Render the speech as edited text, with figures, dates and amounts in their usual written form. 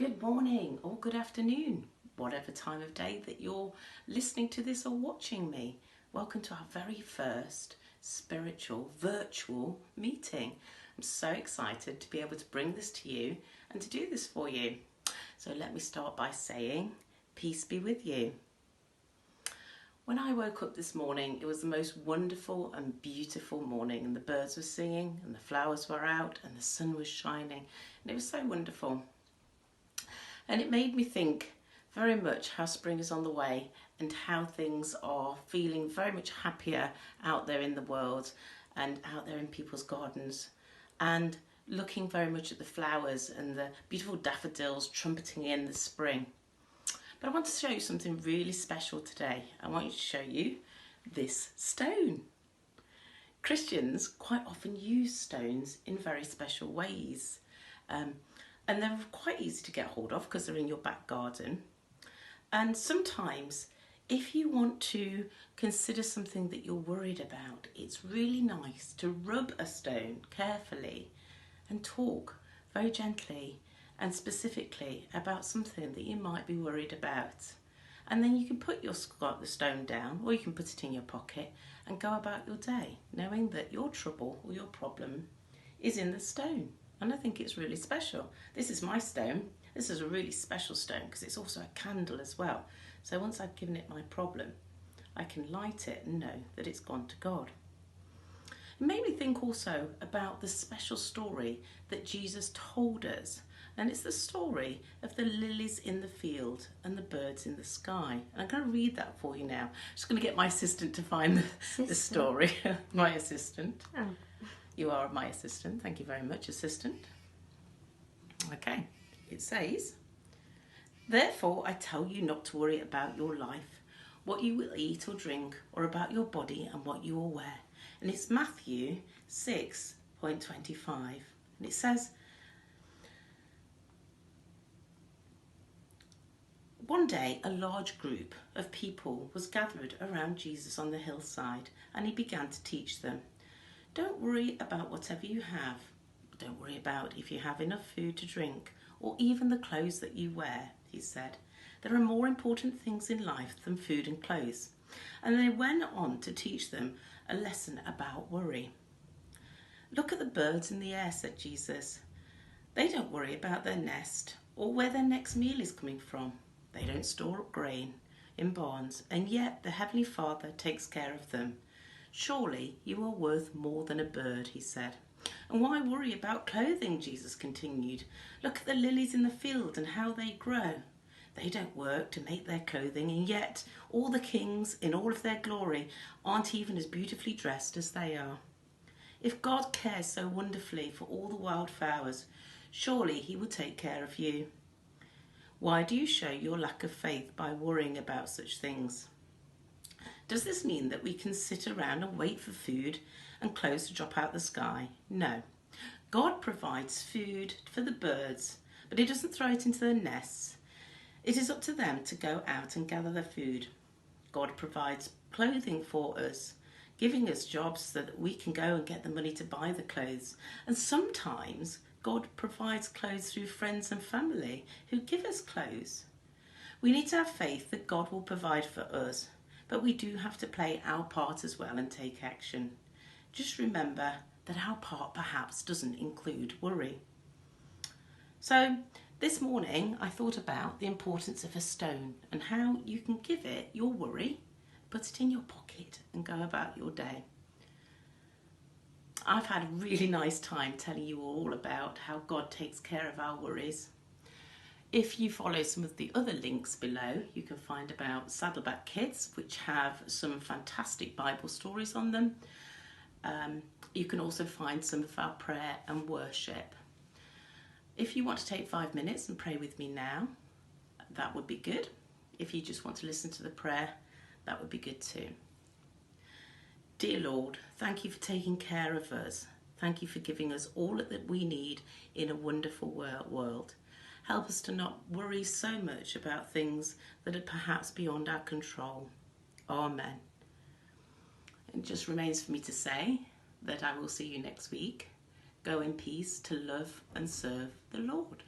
Good morning or good afternoon, whatever time of day that you're listening to this or watching me. Welcome to our very first spiritual virtual meeting. I'm so excited to be able to bring this to you and to do this for you. So let me start by saying, peace be with you. When I woke up this morning, it was the most wonderful and beautiful morning, and the birds were singing and the flowers were out and the sun was shining, and it was so wonderful. And it made me think very much how spring is on the way and how things are feeling very much happier out there in the world and out there in people's gardens, and looking very much at the flowers and the beautiful daffodils trumpeting in the spring. But I want to show you something really special today. I want to show you this stone. Christians quite often use stones in very special ways. And they're quite easy to get hold of because they're in your back garden. And sometimes if you want to consider something that you're worried about, it's really nice to rub a stone carefully and talk very gently and specifically about something that you might be worried about. And then you can put the stone down, or you can put it in your pocket and go about your day, knowing that your trouble or your problem is in the stone. And I think it's really special. This is my stone. This is a really special stone because it's also a candle as well. So once I've given it my problem, I can light it and know that it's gone to God. It made me think also about the special story that Jesus told us. And it's the story of the lilies in the field and the birds in the sky. And I'm going to read that for you now. I'm just going to get my assistant to find the story. My assistant. Oh. You are my assistant. Thank you very much, assistant. Okay, it says, "Therefore I tell you not to worry about your life, what you will eat or drink, or about your body and what you will wear." And it's Matthew 6:25. And it says, "One day a large group of people was gathered around Jesus on the hillside, and he began to teach them. 'Don't worry about whatever you have. Don't worry about if you have enough food to drink or even the clothes that you wear,' he said. 'There are more important things in life than food and clothes.' And they went on to teach them a lesson about worry. 'Look at the birds in the air,' said Jesus. 'They don't worry about their nest or where their next meal is coming from. They don't store up grain in barns, and yet the Heavenly Father takes care of them. Surely you are worth more than a bird,' he said. 'And why worry about clothing?' Jesus continued. 'Look at the lilies in the field and how they grow. They don't work to make their clothing, and yet all the kings in all of their glory aren't even as beautifully dressed as they are. If God cares so wonderfully for all the wildflowers, surely he will take care of you. Why do you show your lack of faith by worrying about such things?' Does this mean that we can sit around and wait for food and clothes to drop out the sky? No. God provides food for the birds, but he doesn't throw it into their nests. It is up to them to go out and gather their food. God provides clothing for us, giving us jobs so that we can go and get the money to buy the clothes. And sometimes God provides clothes through friends and family who give us clothes. We need to have faith that God will provide for us, but we do have to play our part as well and take action. Just remember that our part perhaps doesn't include worry." So this morning I thought about the importance of a stone and how you can give it your worry, put it in your pocket and go about your day. I've had a really nice time telling you all about how God takes care of our worries. If you follow some of the other links below, you can find about Saddleback Kids, which have some fantastic Bible stories on them. You can also find some of our prayer and worship. If you want to take 5 minutes and pray with me now, that would be good. If you just want to listen to the prayer, that would be good too. Dear Lord, thank you for taking care of us. Thank you for giving us all that we need in a wonderful world. Help us to not worry so much about things that are perhaps beyond our control. Amen. It just remains for me to say that I will see you next week. Go in peace to love and serve the Lord.